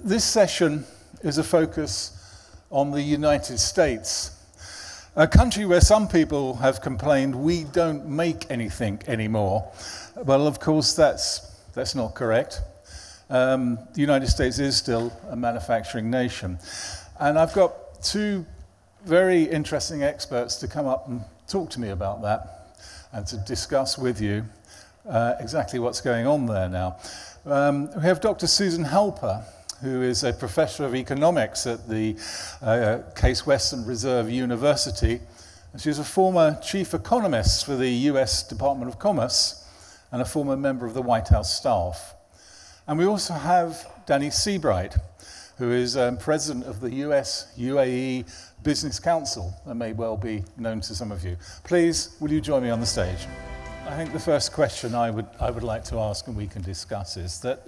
This session is a focus on the United States, a country where some people have complained we don't make anything anymore. Well, of course, that's not correct. The United States is still a manufacturing nation. And I've got two very interesting experts to come up and talk to me about that and to discuss with you exactly what's going on there now. We have Dr. Susan Halper, who is a professor of economics at the Case Western Reserve University. She's a former chief economist for the US Department of Commerce and a former member of the White House staff. And we also have Danny Sebright, who is president of the US-UAE Business Council, that may well be known to some of you. Please, will you join me on the stage? I think the first question I would like to ask, and we can discuss, is that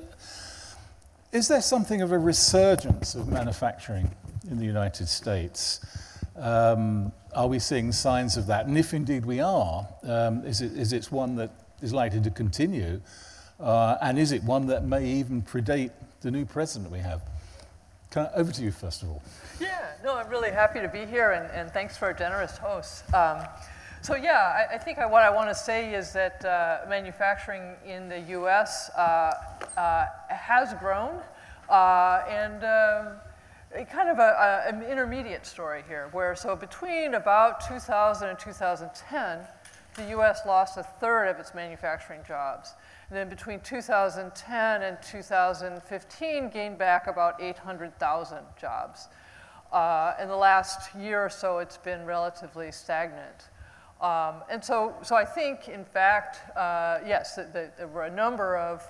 is there something of a resurgence of manufacturing in the United States? Are we seeing signs of that? And if indeed we are, is it one that is likely to continue? And is it one that may even predate the new president we have? Over to you, first of all. Yeah, no, I'm really happy to be here, and thanks for a generous host. So yeah, I think what I want to say is that manufacturing in the U.S. Has grown, and kind of an intermediate story here, where so between about 2000 and 2010, the U.S. lost a third of its manufacturing jobs. And then between 2010 and 2015, gained back about 800,000 jobs. In the last year or so, it's been relatively stagnant. And so I think, in fact, yes, there were a number of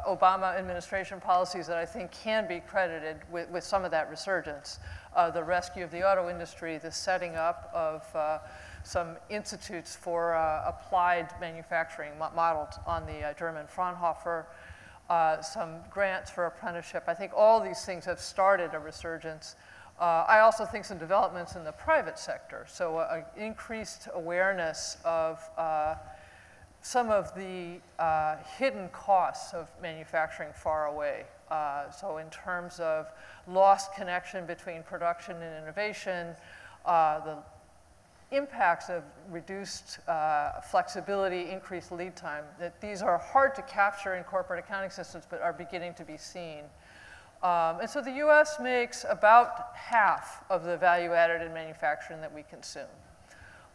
Obama administration policies that I think can be credited with some of that resurgence. The rescue of the auto industry, the setting up of some institutes for applied manufacturing modeled on the German Fraunhofer, some grants for apprenticeship. I think all these things have started a resurgence. I also think some developments in the private sector, so increased awareness of some of the hidden costs of manufacturing far away. So in terms of lost connection between production and innovation, the impacts of reduced flexibility, increased lead time, that these are hard to capture in corporate accounting systems but are beginning to be seen. And so the U.S. makes about half of the value added in manufacturing that we consume.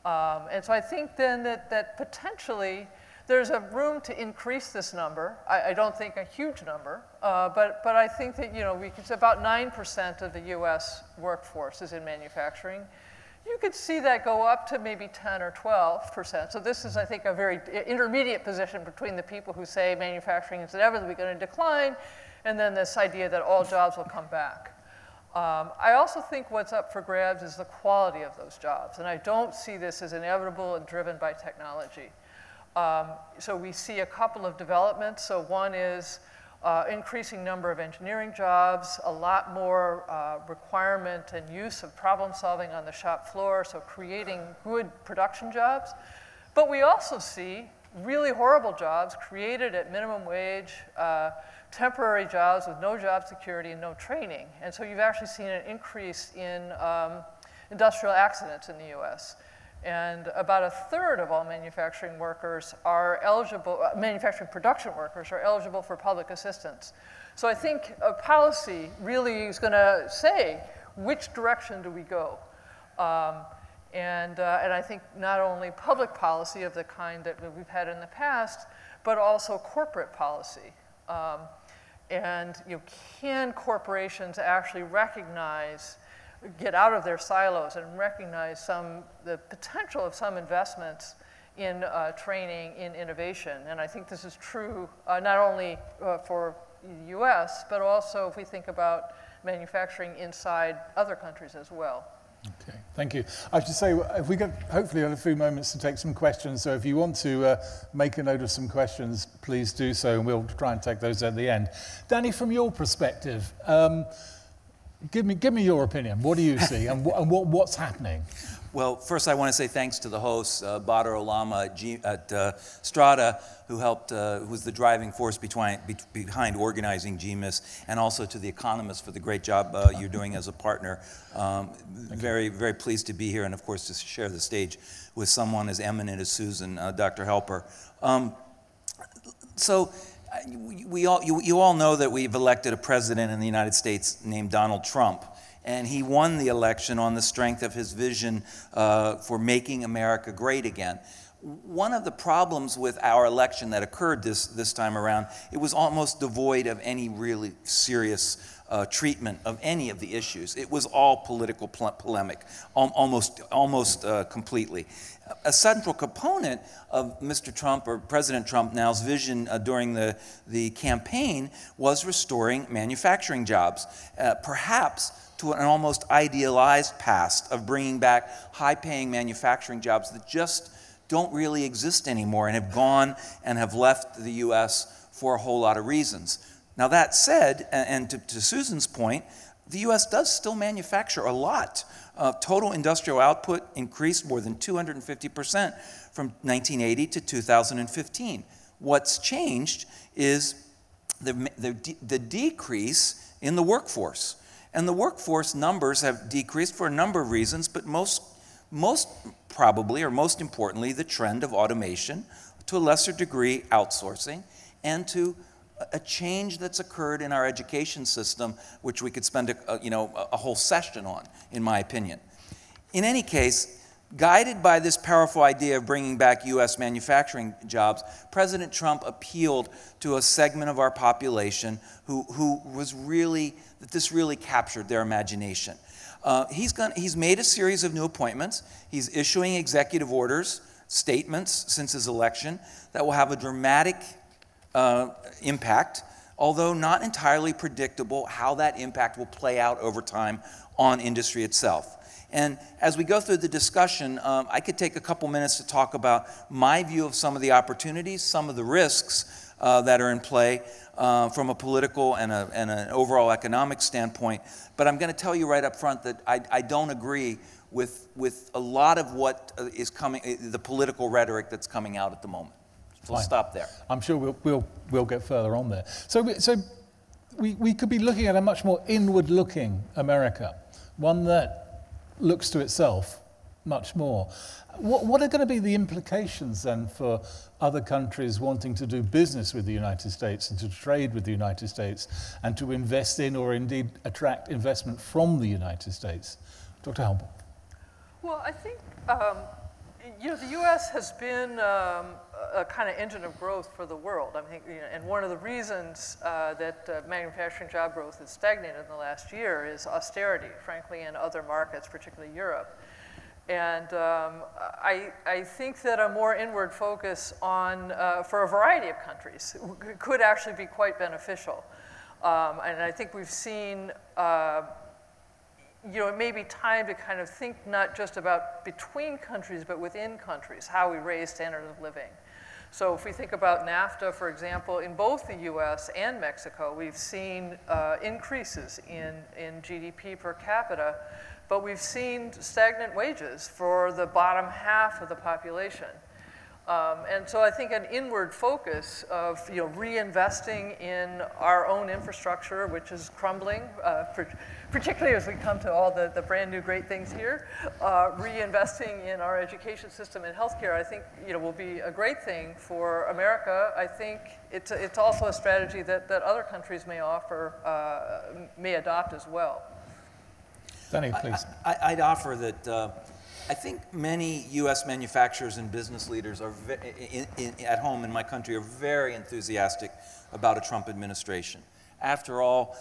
And so I think then that potentially there's a room to increase this number. I don't think a huge number, but I think that it's about 9% of the U.S. workforce is in manufacturing. You could see that go up to maybe 10 or 12%. So this is, I think, a very intermediate position between the people who say manufacturing is inevitably going to decline and then this idea that all jobs will come back. I also think what's up for grabs is the quality of those jobs. And I don't see this as inevitable and driven by technology. So we see a couple of developments. So one is increasing number of engineering jobs, a lot more requirement and use of problem solving on the shop floor, so creating good production jobs. But we also see really horrible jobs created at minimum wage, temporary jobs with no job security and no training. And so you've actually seen an increase in industrial accidents in the US. And about a third of all manufacturing workers are eligible, manufacturing production workers are eligible for public assistance. So I think a policy really is going to say, which direction do we go? And I think not only public policy of the kind that we've had in the past, but also corporate policy. And can corporations actually recognize, get out of their silos and recognize the potential of some investments in training, in innovation? And I think this is true not only for the US, but also if we think about manufacturing inside other countries as well. Okay, thank you. I should say, if we could hopefully have a few moments to take some questions, so if you want to make a note of some questions, please do so, and we'll try and take those at the end. Danny, from your perspective, give me your opinion. What do you see, and what's happening? Well, first I want to say thanks to the hosts, Badr Olama at Strata, who was the driving force behind organizing GMIS, and also to the Economist for the great job you're doing as a partner. Very, very pleased to be here, and of course to share the stage with someone as eminent as Susan, Dr. Helper. You all know that we've elected a president in the United States named Donald Trump. And he won the election on the strength of his vision for making America great again. One of the problems with our election that occurred this time around, it was almost devoid of any really serious treatment of any of the issues. It was all political polemic, almost completely. A central component of Mr. Trump, or President Trump now's vision during the campaign, was restoring manufacturing jobs, perhaps to an almost idealized past of bringing back high-paying manufacturing jobs that just don't really exist anymore and have gone and have left the U.S. for a whole lot of reasons. Now that said, and to Susan's point, the U.S. does still manufacture a lot. Total industrial output increased more than 250% from 1980 to 2015. What's changed is the decrease in the workforce. And the workforce numbers have decreased for a number of reasons, but most probably, or most importantly, the trend of automation, to a lesser degree outsourcing, and to a change that's occurred in our education system, which we could spend a whole session on, in my opinion. In any case, guided by this powerful idea of bringing back U.S. manufacturing jobs, President Trump appealed to a segment of our population who was really, that this really captured their imagination. He's made a series of new appointments. He's issuing executive orders, statements since his election that will have a dramatic impact, although not entirely predictable how that impact will play out over time on industry itself. And as we go through the discussion, I could take a couple minutes to talk about my view of some of the opportunities, some of the risks that are in play from a political and an overall economic standpoint. But I'm going to tell you right up front that I don't agree with a lot of what is coming, the political rhetoric that's coming out at the moment. So we'll stop there. I'm sure we'll get further on there. So we could be looking at a much more inward-looking America, one that looks to itself much more. What are going to be the implications then for other countries wanting to do business with the United States and to trade with the United States and to invest in or indeed attract investment from the United States? Dr. Helper. Well, I think the U.S. has been a kind of engine of growth for the world. I think, and one of the reasons that manufacturing job growth has stagnated in the last year is austerity, frankly, in other markets, particularly Europe. And I think that a more inward focus on, for a variety of countries, could actually be quite beneficial. And I think we've seen it may be time to kind of think not just about between countries, but within countries, how we raise standard of living. So if we think about NAFTA, for example, in both the US and Mexico, we've seen increases in GDP per capita, but we've seen stagnant wages for the bottom half of the population. And so I think an inward focus of reinvesting in our own infrastructure, which is crumbling, particularly as we come to all the brand new great things here, reinvesting in our education system and healthcare, I think will be a great thing for America. I think it's also a strategy that other countries may offer, may adopt as well. Danny, please. I'd offer that I think many U.S. manufacturers and business leaders are at home in my country are very enthusiastic about a Trump administration. After all,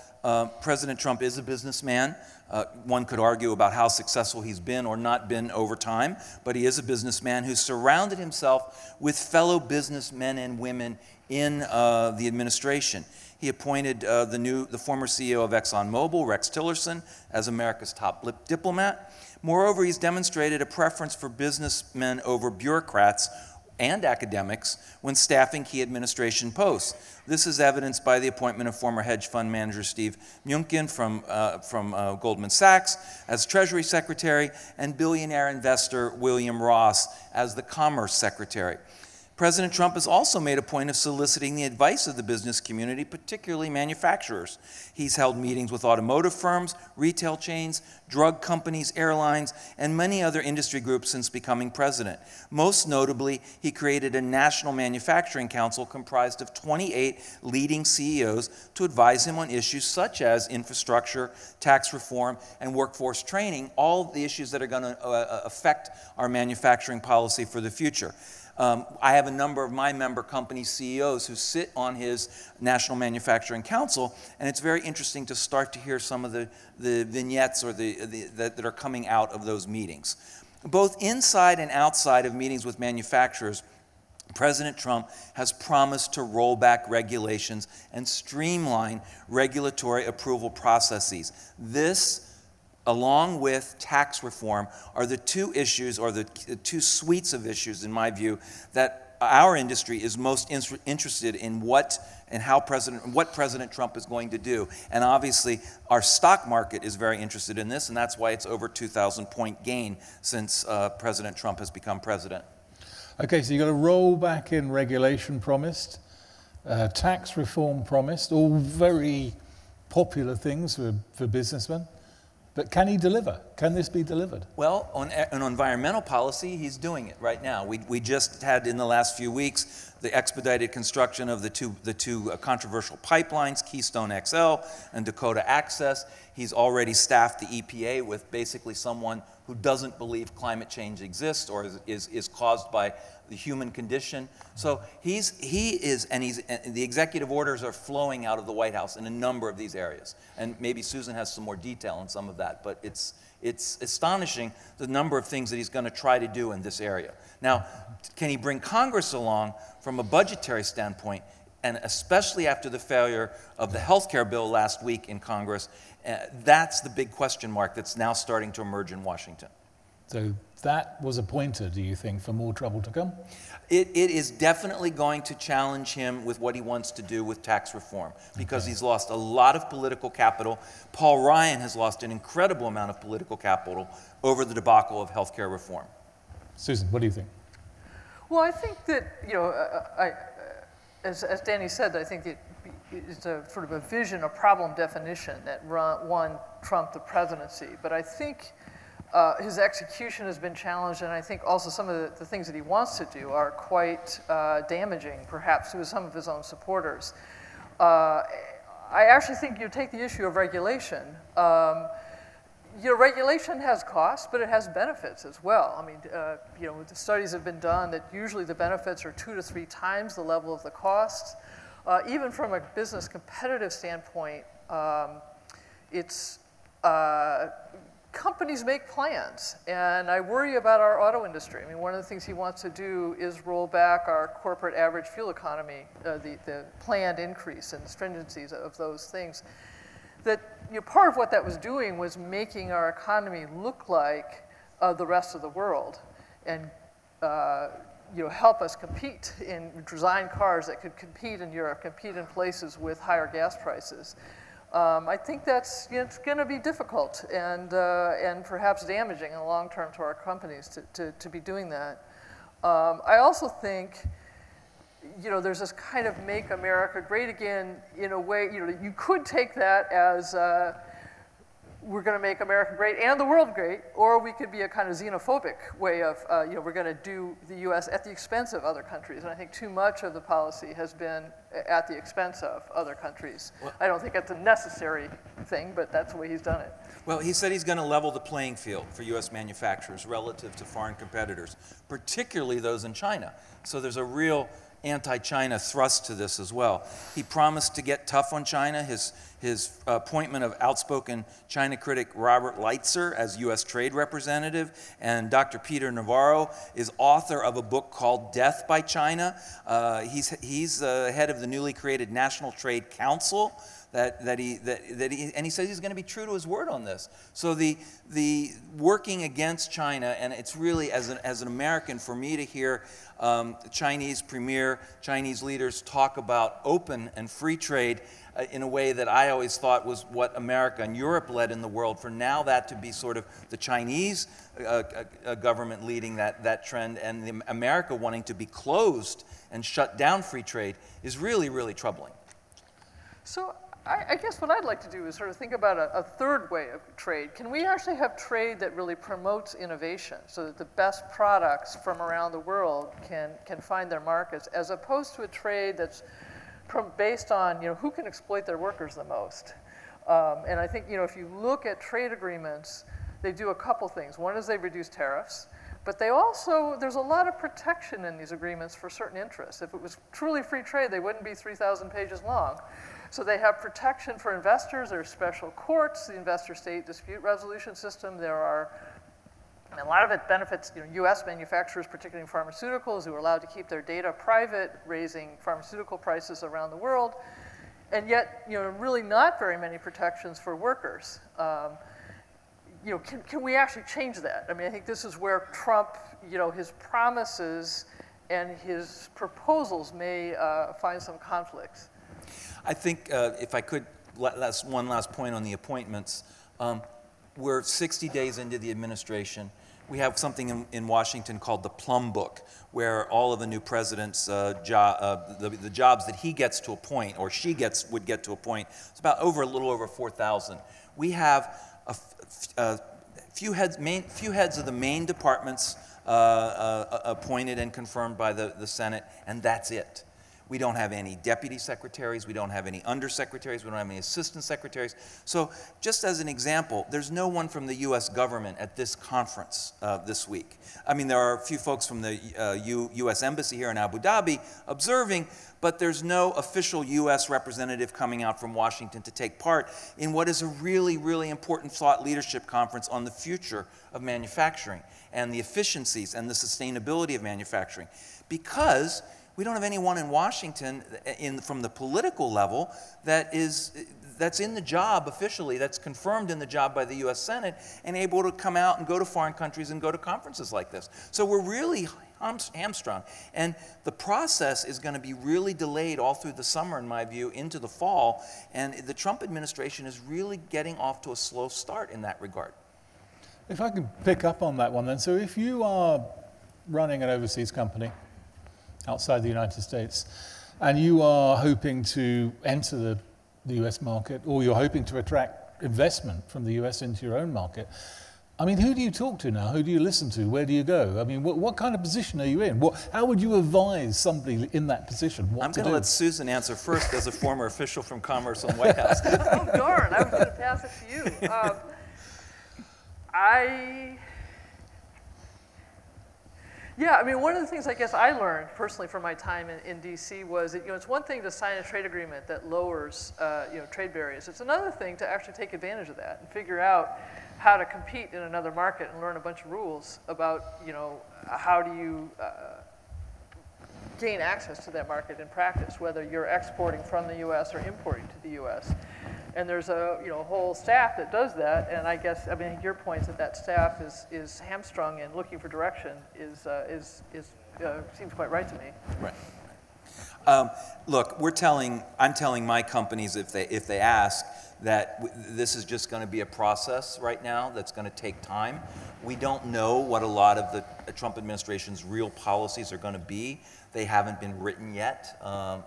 President Trump is a businessman. One could argue about how successful he's been or not been over time, but he is a businessman who surrounded himself with fellow businessmen and women in the administration. He appointed the former CEO of ExxonMobil, Rex Tillerson, as America's top diplomat. Moreover, he's demonstrated a preference for businessmen over bureaucrats and academics when staffing key administration posts. This is evidenced by the appointment of former hedge fund manager Steve Mnuchin from Goldman Sachs as Treasury Secretary and billionaire investor William Ross as the Commerce Secretary. President Trump has also made a point of soliciting the advice of the business community, particularly manufacturers. He's held meetings with automotive firms, retail chains, drug companies, airlines, and many other industry groups since becoming president. Most notably, he created a national manufacturing council comprised of 28 leading CEOs to advise him on issues such as infrastructure, tax reform, and workforce training, all the issues that are going to affect our manufacturing policy for the future. I have a number of my member company CEOs who sit on his National Manufacturing Council, and it's very interesting to start to hear some of the vignettes or that are coming out of those meetings. Both inside and outside of meetings with manufacturers, President Trump has promised to roll back regulations and streamline regulatory approval processes. This, along with tax reform, are the two issues, or the two suites of issues, in my view, that our industry is most interested in what President Trump is going to do. And obviously, our stock market is very interested in this, and that's why it's over 2,000-point gain since President Trump has become president. Okay, so you've got a rollback in regulation promised, tax reform promised, all very popular things for businessmen. But can he deliver? Can this be delivered? Well, on environmental policy, he's doing it right now. We just had, in the last few weeks, the expedited construction of the two controversial pipelines, Keystone XL and Dakota Access. He's already staffed the EPA with basically someone who doesn't believe climate change exists or is caused by the human condition. So the executive orders are flowing out of the White House in a number of these areas. And maybe Susan has some more detail on some of that, but it's astonishing the number of things that he's going to try to do in this area. Now, can he bring Congress along from a budgetary standpoint, and especially after the failure of the health care bill last week in Congress? That's the big question mark that's now starting to emerge in Washington. So that was a pointer, do you think, for more trouble to come? It is definitely going to challenge him with what he wants to do with tax reform, because he's lost a lot of political capital. Paul Ryan has lost an incredible amount of political capital over the debacle of health care reform. Susan, what do you think? Well, I think that, as Danny said, I think it's a sort of a vision, a problem definition that won Trump the presidency. But I think his execution has been challenged, and I think also some of the things that he wants to do are quite damaging, perhaps, to some of his own supporters. I actually think you take the issue of regulation. Regulation has costs, but it has benefits as well. I mean, the studies have been done that usually the benefits are 2 to 3 times the level of the costs. Even from a business competitive standpoint, companies make plans, and I worry about our auto industry. I mean, one of the things he wants to do is roll back our corporate average fuel economy, the planned increase and stringencies of those things. That part of what that was doing was making our economy look like the rest of the world, and help us compete in design cars that could compete in Europe, compete in places with higher gas prices. I think that's it's going to be difficult and perhaps damaging in the long term to our companies to be doing that. I also think there's this kind of make America great again in a way. You could take that as we're going to make America great and the world great, or we could be a kind of xenophobic way of, we're going to do the U.S. at the expense of other countries. And I think too much of the policy has been at the expense of other countries. Well, I don't think that's a necessary thing, but that's the way he's done it. Well, he said he's going to level the playing field for U.S. manufacturers relative to foreign competitors, particularly those in China. So there's a real anti-China thrust to this as well. He promised to get tough on China. His his appointment of outspoken China critic Robert Lightser as U.S. Trade Representative, and Dr. Peter Navarro is author of a book called Death by China. He's head of the newly created National Trade Council, and he says he's going to be true to his word on this. So the working against China, and it's really, as an American, for me to hear Chinese leaders talk about open and free trade in a way that I always thought was what America and Europe led in the world, for now that to be sort of the Chinese government leading that trend, and America wanting to be closed and shut down free trade, is really, really troubling. So I guess what I'd like to do is sort of think about a third way of trade. Can we actually have trade that really promotes innovation so that the best products from around the world can find their markets, as opposed to a trade that's based on who can exploit their workers the most? And I think if you look at trade agreements, they do a couple things. One is they reduce tariffs, but there's a lot of protection in these agreements for certain interests. If it was truly free trade, they wouldn't be 3,000 pages long. So they have protection for investors. There are special courts, the investor-state dispute resolution system. There are, and a lot of it benefits U.S. manufacturers, particularly in pharmaceuticals, who are allowed to keep their data private, raising pharmaceutical prices around the world. And yet, really not very many protections for workers. Can we actually change that? I mean, I think this is where Trump, his promises and his proposals may find some conflicts. I think if I could, one last point on the appointments. We're 60 days into the administration. We have something in Washington called the Plum Book, where all of the new president's the jobs that he gets to appoint, or she would get to appoint, it's about a little over 4,000. We have a few heads of the main departments appointed and confirmed by the Senate, and that's it. We don't have any deputy secretaries. We don't have any undersecretaries. We don't have any assistant secretaries. So just as an example, there's no one from the U.S. government at this conference this week. I mean, there are a few folks from the U.S. Embassy here in Abu Dhabi observing, but there's no official U.S. representative coming out from Washington to take part in what is a really, really important thought leadership conference on the future of manufacturing and the efficiencies and the sustainability of manufacturing. Because we don't have anyone in Washington from the political level that's in the job officially, that's confirmed in the job by the U.S. Senate, and able to come out and go to foreign countries and go to conferences like this. So we're really hamstrung. And the process is going to be really delayed all through the summer, in my view, into the fall. And the Trump administration is really getting off to a slow start in that regard. If I can pick up on that one then. So if you are running an overseas company outside the United States, and you are hoping to enter the US market, or you're hoping to attract investment from the US into your own market, I mean, who do you talk to now? Who do you listen to? Where do you go? I mean, what kind of position are you in? How would you advise somebody in that position what I'm to do? going to let Susan answer first as a former official from Commerce on White House. Oh, darn, I was going to pass it to you. Yeah, I mean, one of the things I guess I learned personally from my time in D.C. was that it's one thing to sign a trade agreement that lowers trade barriers. It's another thing to actually take advantage of that and figure out how to compete in another market and learn a bunch of rules about how do you gain access to that market in practice, whether you're exporting from the U.S. or importing to the U.S. And there's a whole staff that does that, and I guess your point is that staff is hamstrung and looking for direction seems quite right to me. Right. Look, I'm telling my companies if they ask that this is just going to be a process right now that's going to take time. We don't know what a lot of the Trump administration's real policies are going to be. They haven't been written yet.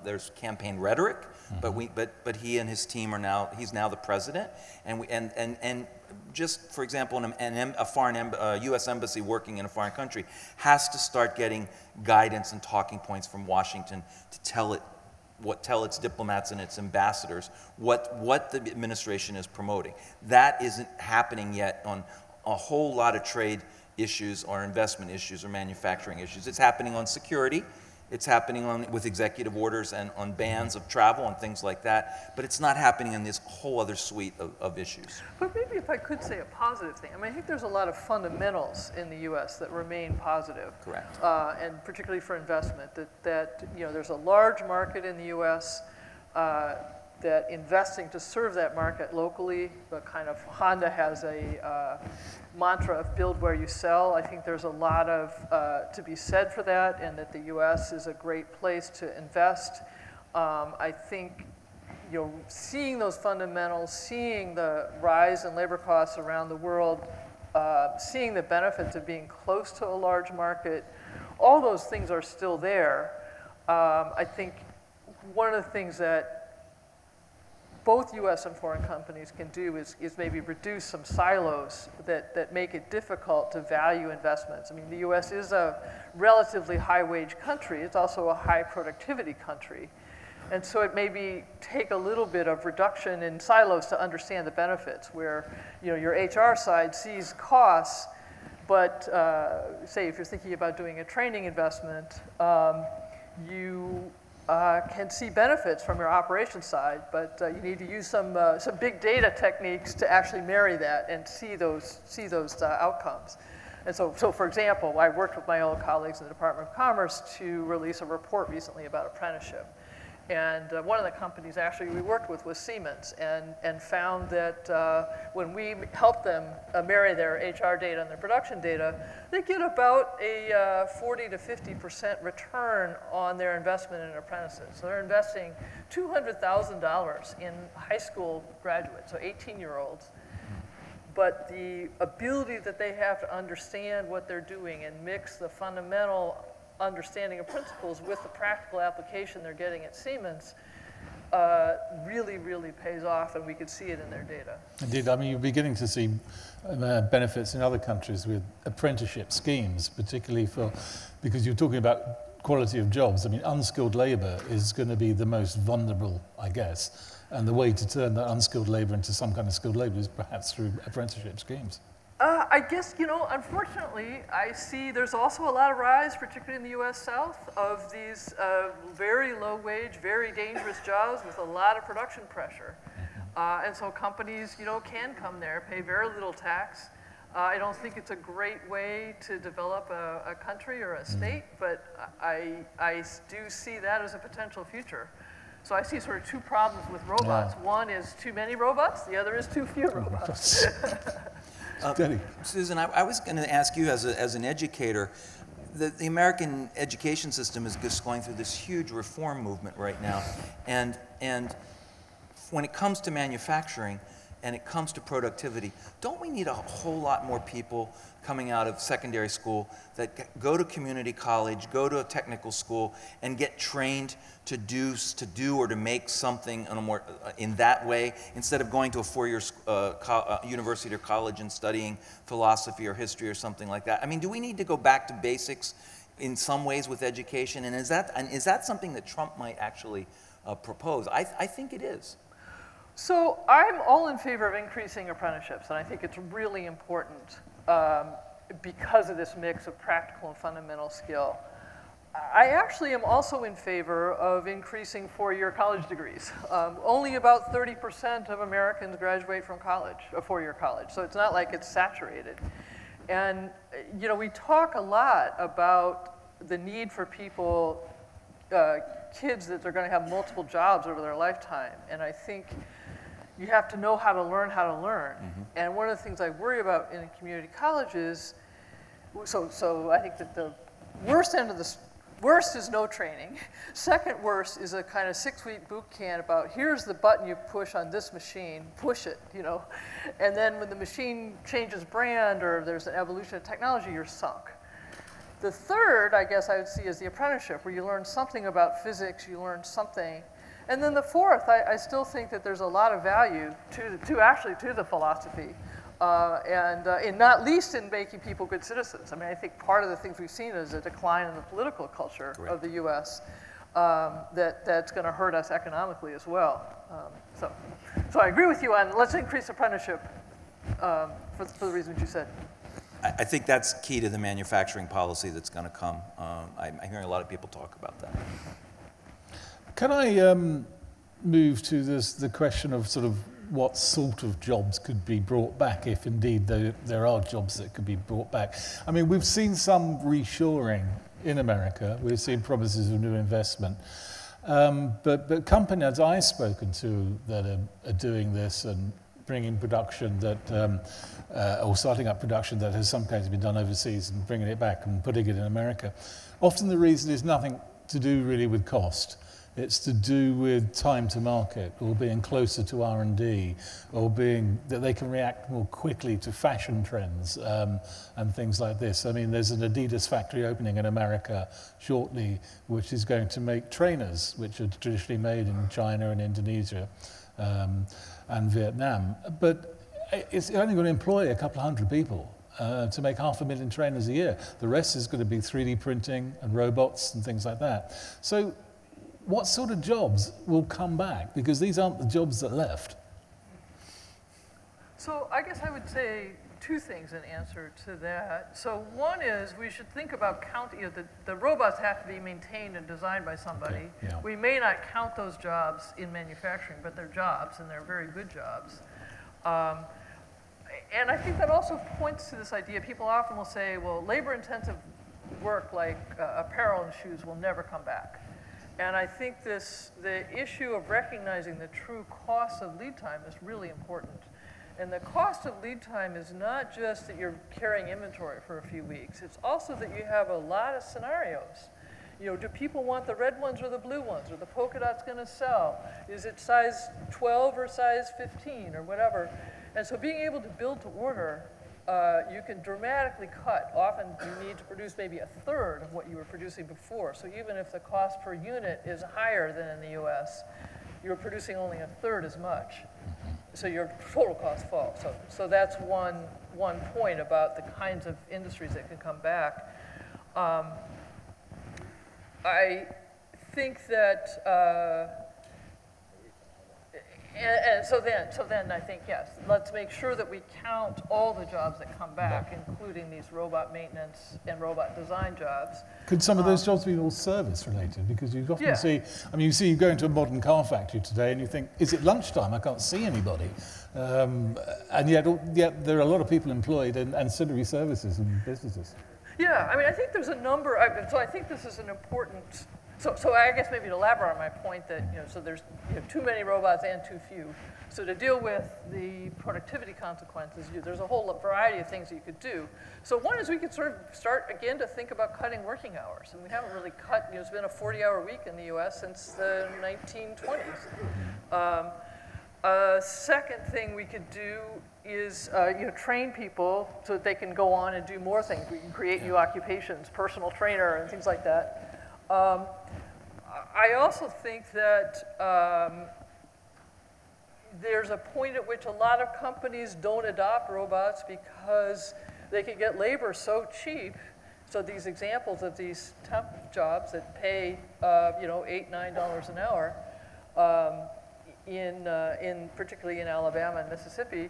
There's campaign rhetoric, but he and his team he's now the president, and just for example, a U.S. embassy working in a foreign country has to start getting guidance and talking points from Washington to tell its diplomats and its ambassadors what the administration is promoting. That isn't happening yet on a whole lot of trade issues or investment issues or manufacturing issues. It's happening on security. It's happening with executive orders and on bans of travel and things like that, but it's not happening in this whole other suite of issues. But maybe if I could say a positive thing, I mean, I think there's a lot of fundamentals in the U.S. that remain positive. Correct. And particularly for investment, that you know, there's a large market in the U.S., that investing to serve that market locally, the kind of Honda has a mantra of build where you sell. I think there's a lot of to be said for that, and that the U.S. is a great place to invest. I think, you know, seeing those fundamentals, seeing the rise in labor costs around the world, seeing the benefits of being close to a large market, all those things are still there. I think one of the things that both U.S. and foreign companies can do is maybe reduce some silos that make it difficult to value investments. I mean, the U.S. is a relatively high-wage country. It's also a high-productivity country. And so it maybe take a little bit of reduction in silos to understand the benefits, where, you know, your HR side sees costs, but say if you're thinking about doing a training investment, you can see benefits from your operations side, but you need to use some big data techniques to actually marry that and see those outcomes. And so for example, I worked with my old colleagues in the Department of Commerce to release a report recently about apprenticeship. And one of the companies actually we worked with was Siemens, and found that when we helped them marry their HR data and their production data, they get about a 40 to 50% return on their investment in apprentices. So they're investing $200,000 in high school graduates, so 18-year-olds. But the ability that they have to understand what they're doing and mix the fundamental understanding of principles with the practical application they're getting at Siemens really, really pays off, and we could see it in their data. Indeed, I mean, you're beginning to see benefits in other countries with apprenticeship schemes, particularly because you're talking about quality of jobs. I mean, unskilled labor is going to be the most vulnerable, I guess, and the way to turn that unskilled labor into some kind of skilled labor is perhaps through apprenticeship schemes. I guess, you know, unfortunately, I see there's also a lot of rise, particularly in the U.S. South, of these very low-wage, very dangerous jobs with a lot of production pressure. And so companies, you know, can come there, pay very little tax. I don't think it's a great way to develop a country or a state, but I do see that as a potential future. So I see sort of two problems with robots. One is too many robots, the other is too few robots. Susan, I was going to ask you as an educator, the American education system is just going through this huge reform movement right now. And when it comes to manufacturing and it comes to productivity, don't we need a whole lot more people coming out of secondary school that go to community college, go to a technical school, and get trained to do or to make something in that way, instead of going to a four-year university or college and studying philosophy or history or something like that? I mean, do we need to go back to basics in some ways with education? And is that something that Trump might actually propose? I think it is. So I'm all in favor of increasing apprenticeships, and I think it's really important because of this mix of practical and fundamental skill. I actually am also in favor of increasing four-year college degrees. Only about 30% of Americans graduate from college, a four-year college, so it's not like it's saturated. And you know, we talk a lot about the need for people, kids that are going to have multiple jobs over their lifetime, and I think you have to know how to learn how to learn. And one of the things I worry about in community colleges, so I think that the worst is no training. Second worst is a kind of 6-week boot camp about here's the button you push on this machine, push it, you know. And then when the machine changes brand or there's an evolution of technology, you're sunk. The third, I guess I would see, is the apprenticeship, where you learn something about physics, you learn something. And then the fourth, I still think that there's a lot of value to the philosophy, and not least in making people good citizens. I mean, I think part of the things we've seen is a decline in the political culture of the U.S. That's going to hurt us economically as well. So I agree with you on let's increase apprenticeship for the reasons you said. I think that's key to the manufacturing policy that's going to come. I'm hearing a lot of people talk about that. Can I move to the question of sort of what sort of jobs could be brought back, if indeed there are jobs that could be brought back? I mean, we've seen some reshoring in America. We've seen promises of new investment. But companies I've spoken to that are doing this and bringing production that, or starting up production that has some cases been done overseas and bringing it back and putting it in America, often the reason is nothing to do really with cost. It's to do with time to market, or being closer to R&D, or being that they can react more quickly to fashion trends and things like this. I mean, there's an Adidas factory opening in America shortly, which is going to make trainers, which are traditionally made in China and Indonesia and Vietnam. But it's only going to employ a couple of hundred people to make 500,000 trainers a year. The rest is going to be 3D printing and robots and things like that. So what sort of jobs will come back? Because these aren't the jobs that left. So I guess I would say two things in answer to that. So one is we should think about counting, the robots have to be maintained and designed by somebody. Okay, yeah. We may not count those jobs in manufacturing, but they're jobs, and they're very good jobs. And I think that also points to this idea. People often will say, well, labor-intensive work like apparel and shoes will never come back. And I think the issue of recognizing the true cost of lead time is really important. And the cost of lead time is not just that you're carrying inventory for a few weeks. It's also that you have a lot of scenarios. You know, do people want the red ones or the blue ones? Are the polka dots going to sell? Is it size 12 or size 15 or whatever? And so being able to build to order, you can dramatically cut. Often you need to produce maybe a third of what you were producing before. So even if the cost per unit is higher than in the US, you're producing only a third as much. So your total cost falls. So that's one point about the kinds of industries that can come back. I think that and so then I think, yes, let's make sure that we count all the jobs that come back, including these robot maintenance and robot design jobs. Could some of those jobs be all service related? Because you often see, I mean, you go into a modern car factory today and you think, is it lunchtime? I can't see anybody. And yet there are a lot of people employed in ancillary services and businesses. Yeah, I mean, I think there's a number, so I think this is an important, so I guess maybe to elaborate on my point that, so there's too many robots and too few. So to deal with the productivity consequences, there's a whole variety of things that you could do. So one is we could sort of start again to think about cutting working hours. And we haven't really cut, it's been a 40-hour week in the US since the 1920s. A second thing we could do is train people so that they can go on and do more things. We can create new occupations, personal trainer and things like that. I also think that there's a point at which a lot of companies don't adopt robots because they can get labor so cheap. So these examples of these temp jobs that pay $8, $9 an hour, particularly in Alabama and Mississippi,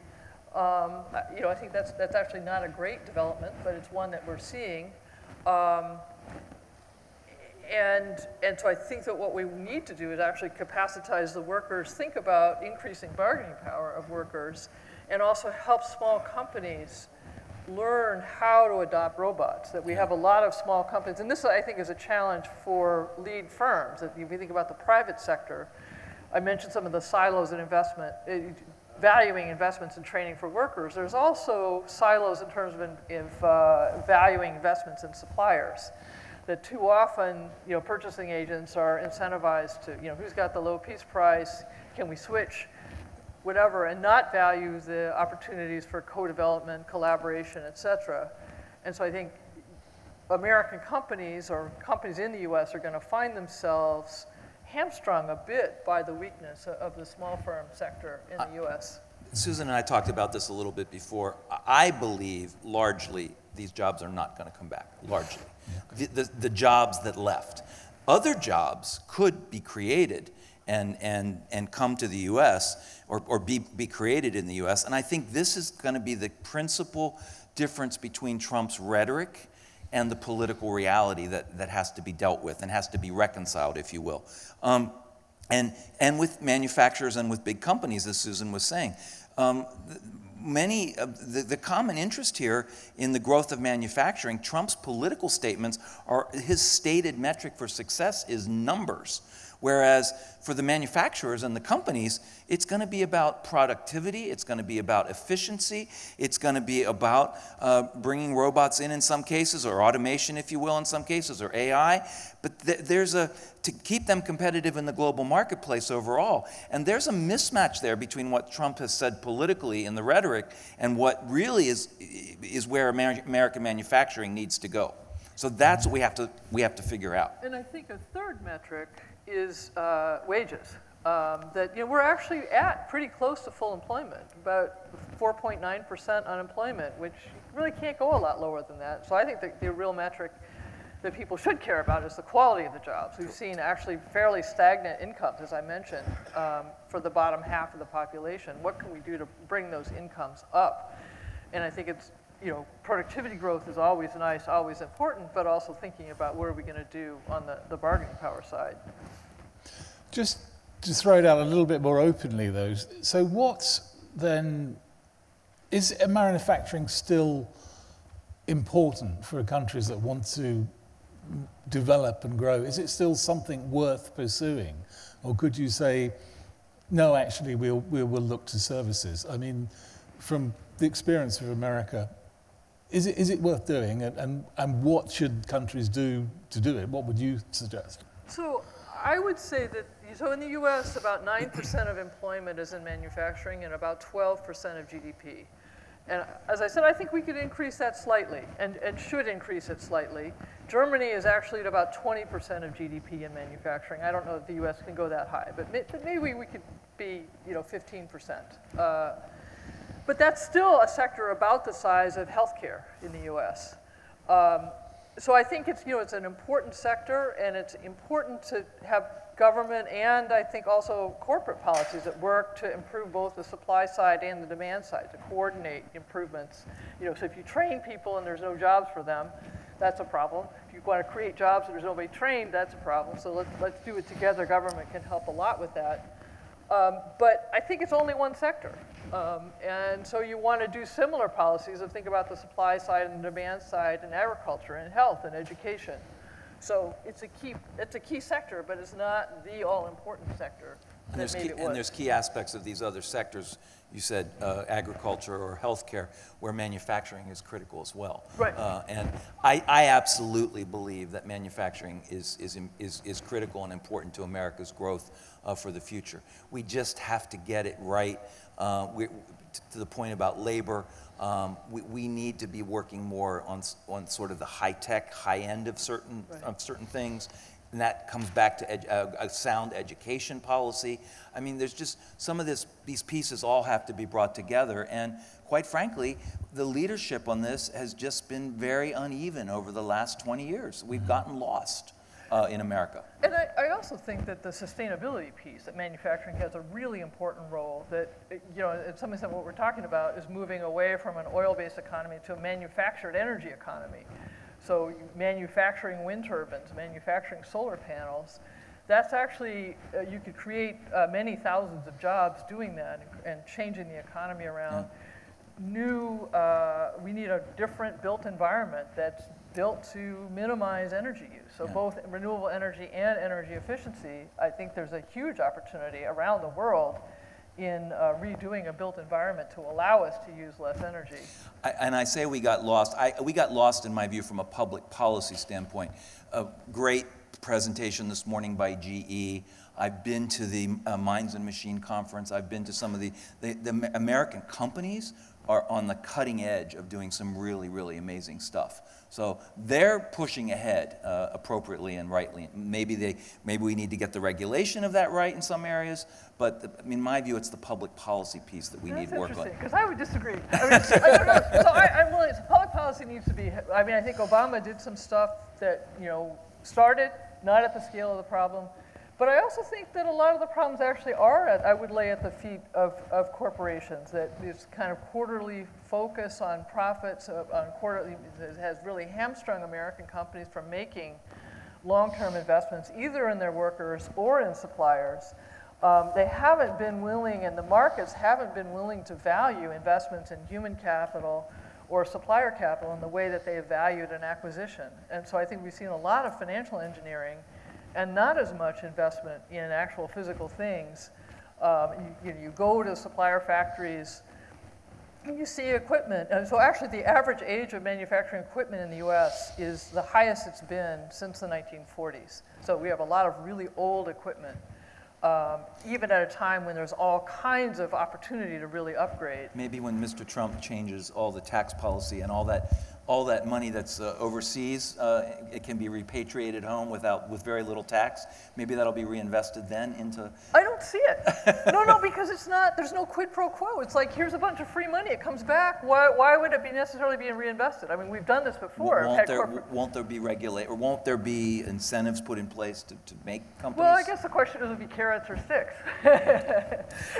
I think that's actually not a great development, but it's one that we're seeing. And so I think that what we need to do is actually capacitize the workers, think about increasing bargaining power of workers, and also help small companies learn how to adopt robots. That we have a lot of small companies, and this I think is a challenge for lead firms. If you think about the private sector, I mentioned some of the silos in investment, valuing investments and training for workers. There's also silos in terms of valuing investments in suppliers. That too often, purchasing agents are incentivized to, who's got the low piece price, can we switch, whatever, and not value the opportunities for co-development, collaboration, et cetera. And so I think American companies or companies in the US are going to find themselves hamstrung a bit by the weakness of the small firm sector in the US. Susan and I talked about this a little bit before. I believe largely these jobs are not going to come back, largely. The jobs that left. Other jobs could be created and come to the US or be created in the US. And I think this is going to be the principal difference between Trump's rhetoric and the political reality that has to be dealt with and has to be reconciled, if you will. And with manufacturers and with big companies, as Susan was saying. The common interest here in the growth of manufacturing, Trump's political statements are, his stated metric for success is numbers. Whereas for the manufacturers and the companies, it's going to be about productivity, it's going to be about efficiency, it's going to be about bringing robots in some cases, or automation, if you will, in some cases, or AI. But to keep them competitive in the global marketplace overall. And there's a mismatch there between what Trump has said politically in the rhetoric and what really is where American manufacturing needs to go. So that's what we have to figure out. And I think a third metric is wages. We're actually at pretty close to full employment, about 4.9% unemployment, which really can't go a lot lower than that. So I think the real metric that people should care about is the quality of the jobs. We've seen actually fairly stagnant incomes, as I mentioned, for the bottom half of the population. What can we do to bring those incomes up? And I think it's, productivity growth is always nice, always important, but also thinking about what are we going to do on the bargaining power side. Just to throw it out a little bit more openly, though, so is manufacturing still important for countries that want to develop and grow? Is it still something worth pursuing? Or could you say, no, actually, we'll look to services? I mean, from the experience of America, is it worth doing? And what should countries do to do it? What would you suggest? So I would say that, in the US, about 9% of employment is in manufacturing and about 12% of GDP. And as I said, I think we could increase that slightly and should increase it slightly. Germany is actually at about 20% of GDP in manufacturing. I don't know if the US can go that high, but maybe we could be, 15%. But that's still a sector about the size of healthcare in the US. So I think it's an important sector, and it's important to have government and I think also corporate policies that work to improve both the supply side and the demand side, to coordinate improvements. So if you train people and there's no jobs for them, that's a problem. If you want to create jobs and there's nobody trained, that's a problem. So let's do it together. Government can help a lot with that. But I think it's only one sector. And so you want to do similar policies and think about the supply side and the demand side and agriculture and health and education. So it's a key sector, but it's not the all-important sector. And there's key aspects of these other sectors. You said agriculture or healthcare, where manufacturing is critical as well. Right. And I absolutely believe that manufacturing is critical and important to America's growth for the future. We just have to get it right. To the point about labor, we need to be working more on sort of the high-tech, high-end of certain things. And that comes back to a sound education policy. I mean, there's just some of these pieces all have to be brought together. And quite frankly, the leadership on this has just been very uneven over the last 20 years. We've gotten lost in America. And I also think that the sustainability piece, that manufacturing has a really important role, that, in some extent what we're talking about is moving away from an oil-based economy to a manufactured energy economy. So manufacturing wind turbines, manufacturing solar panels, that's actually, you could create many thousands of jobs doing that and changing the economy around. We need a different built environment that's built to minimize energy use. So both renewable energy and energy efficiency, I think there's a huge opportunity around the world in redoing a built environment to allow us to use less energy. And I say we got lost. We got lost, in my view, from a public policy standpoint. A great presentation this morning by GE. I've been to the Minds and Machine Conference. I've been to some of the American companies are on the cutting edge of doing some really, really amazing stuff. So they're pushing ahead appropriately and rightly. Maybe we need to get the regulation of that right in some areas, but in my view, it's the public policy piece that we need to work on. That's interesting, because I would disagree. I don't know. So I'm willing. So public policy needs to be. I think Obama did some stuff that started not at the scale of the problem. But I also think that a lot of the problems actually are, I would lay at the feet of corporations, that this kind of quarterly focus on profits, has really hamstrung American companies from making long-term investments, either in their workers or in suppliers. They haven't been willing, and the markets haven't been willing to value investments in human capital or supplier capital in the way that they have valued an acquisition. And so I think we've seen a lot of financial engineering and not as much investment in actual physical things. You go to supplier factories and you see equipment. And so actually the average age of manufacturing equipment in the US is the highest it's been since the 1940s. So we have a lot of really old equipment, even at a time when there's all kinds of opportunity to really upgrade. Maybe when Mr. Trump changes all the tax policy and all that money that's overseas, it can be repatriated home with very little tax. Maybe that'll be reinvested then into... I don't see it. No, because it's not, there's no quid pro quo. It's like, here's a bunch of free money, it comes back. Why would it be necessarily being reinvested? I mean, we've done this before. Won't there be incentives put in place to make companies? Well, I guess the question is, would it be carrots or sticks?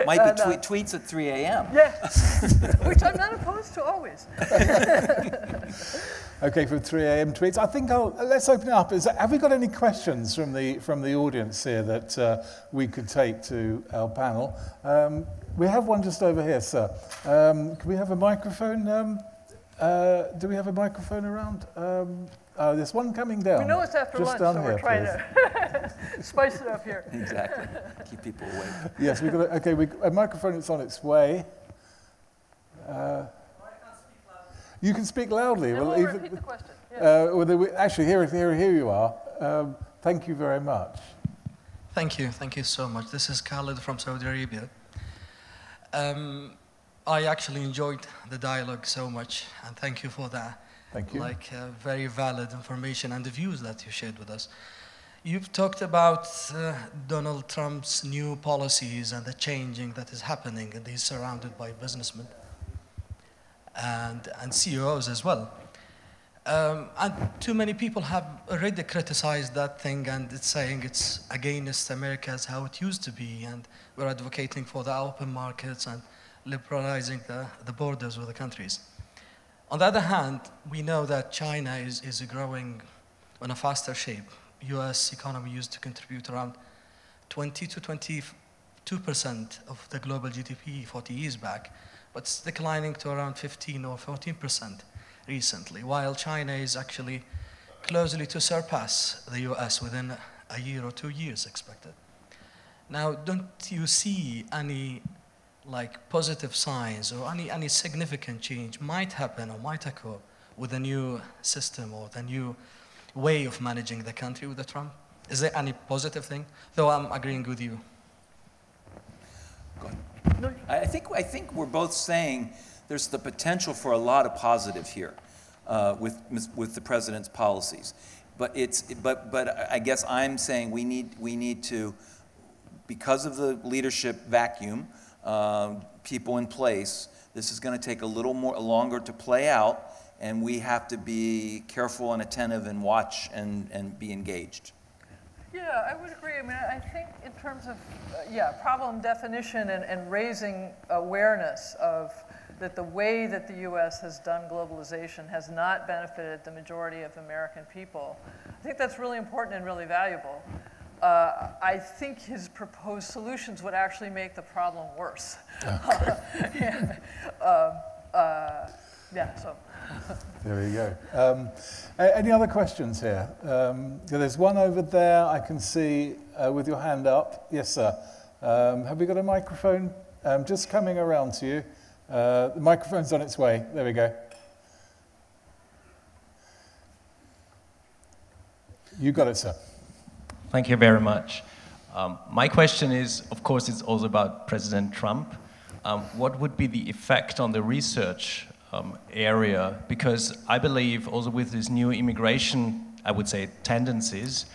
Might be tweets at 3 a.m. Yeah, which I'm not opposed to always. Okay, from 3 a.m. tweets. I think let's open it up. Have we got any questions from the audience here that we could take to our panel? We have one just over here, sir. Can we have a microphone? Do we have a microphone around? There's one coming down. We know it's after just lunch, so here, we're trying to spice it up here. Exactly. Keep people awake. Yes, we've got a microphone that's on its way. You can speak loudly. And we'll repeat the question. Yeah. Actually, here you are. Thank you very much. Thank you so much. This is Khalid from Saudi Arabia. I actually enjoyed the dialogue so much, and thank you for that. Thank you. Very valid information and the views that you shared with us. You've talked about Donald Trump's new policies and the changing that is happening, and he's surrounded by businessmen and CEOs as well. And too many people have already criticized that thing, and it's saying it's against America as how it used to be, and we're advocating for the open markets and liberalizing the borders with the countries. On the other hand, we know that China is growing on a faster shape. US economy used to contribute around 20 to 22% of the global GDP 40 years back, but it's declining to around 15 or 14% recently, while China is actually closely to surpass the US within a year or 2 years expected. Now, don't you see any positive signs or any significant change might happen or might occur with the new system or the new way of managing the country with the Trump? Is there any positive thing? Though I'm agreeing with you. Go ahead. I think we're both saying there's the potential for a lot of positive here with the president's policies, but I guess I'm saying we need to, because of the leadership vacuum, people in place, this is going to take a little longer to play out, and we have to be careful and attentive and watch and be engaged. Yeah, I would agree. I mean, I think in terms of, problem definition and raising awareness of that the way that the U.S. has done globalization has not benefited the majority of American people. I think that's really important and really valuable. I think his proposed solutions would actually make the problem worse. Okay. So. There we go. Any other questions here? There's one over there I can see with your hand up. Yes, sir. Have we got a microphone? Just coming around to you. The microphone's on its way. There we go. You got it, sir. Thank you very much. My question is, of course, it's also about President Trump. What would be the effect on the research area? Because I believe also with these new immigration, I would say, tendencies,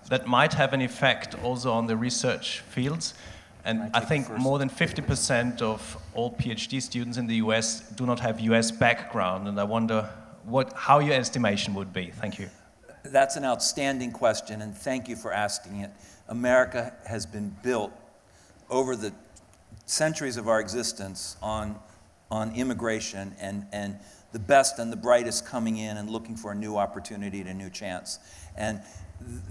that might have an effect also on the research fields. And I think more than 50% of all PhD students in the US do not have US background, and I wonder how your estimation would be. Thank you. That's an outstanding question, and thank you for asking it. America has been built over the centuries of our existence on immigration and the best and the brightest coming in and looking for a new opportunity and a new chance. And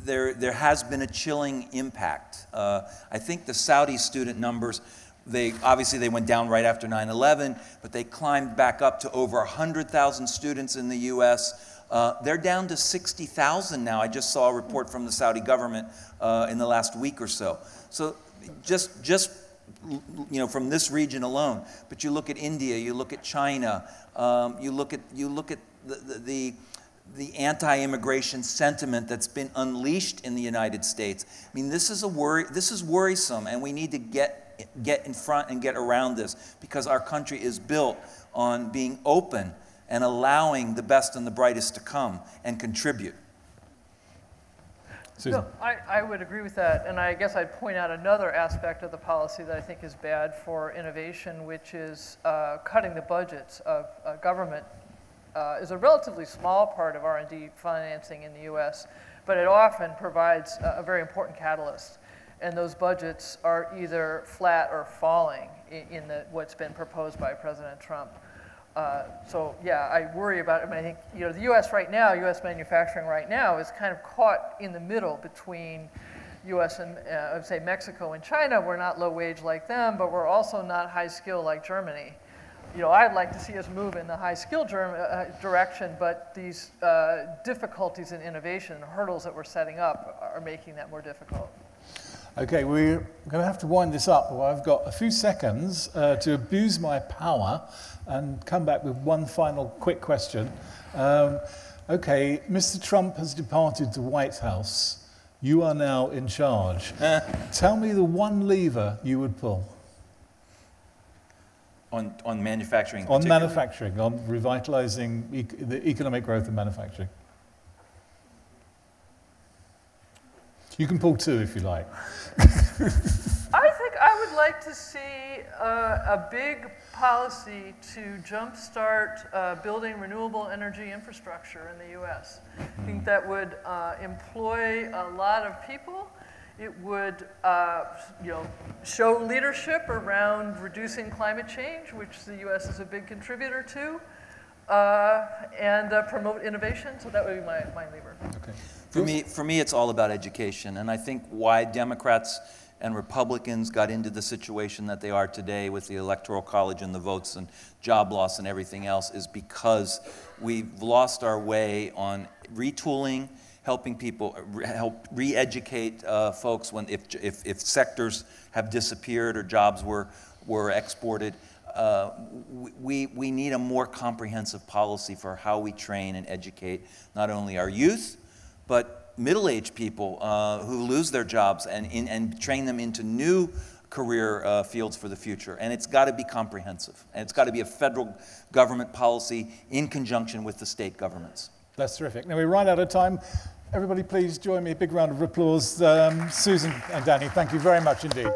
there has been a chilling impact. I think the Saudi student numbers, obviously they went down right after 9/11, but they climbed back up to over 100,000 students in the US. They're down to 60,000 now. I just saw a report from the Saudi government in the last week or so. So just you know, from this region alone. But you look at India, you look at China, you look at the anti-immigration sentiment that's been unleashed in the United States. I mean, this is a worry. This is worrisome, and we need to get in front and get around this, because our country is built on being open and allowing the best and the brightest to come and contribute. No, I would agree with that, and I guess I'd point out another aspect of the policy that I think is bad for innovation, which is cutting the budgets of government. Is a relatively small part of R&D financing in the US, but it often provides a very important catalyst. And those budgets are either flat or falling in what's been proposed by President Trump. So yeah, I worry about it. I mean, I think, you know, the US right now, US manufacturing right now is kind of caught in the middle between US and, I would say, Mexico and China. We're not low wage like them, but we're also not high skill like Germany. You know, I'd like to see us move in the high skill direction, but these difficulties in innovation, hurdles that we're setting up, are making that more difficult. Okay, we're going to have to wind this up. Well, I've got a few seconds to abuse my power and come back with one final quick question. Okay, Mr. Trump has departed the White House. You are now in charge. Tell me the one lever you would pull. On manufacturing? On manufacturing, on revitalizing the economic growth of manufacturing. You can pull two if you like. I think I would like to see a big policy to jumpstart building renewable energy infrastructure in the US. I think that would employ a lot of people. It would you know, show leadership around reducing climate change, which the US is a big contributor to, and promote innovation. So that would be my lever. Okay. For me, it's all about education, and I think why Democrats and Republicans got into the situation that they are today with the Electoral College and the votes and job loss and everything else is because we've lost our way on retooling, helping people, help re-educate folks when if sectors have disappeared or jobs were exported. We need a more comprehensive policy for how we train and educate not only our youth, but middle-aged people who lose their jobs and train them into new career fields for the future. And it's got to be comprehensive. And it's got to be a federal government policy in conjunction with the state governments. That's terrific. Now we're right out of time. Everybody please join me. A big round of applause. Susan and Danny, thank you very much indeed.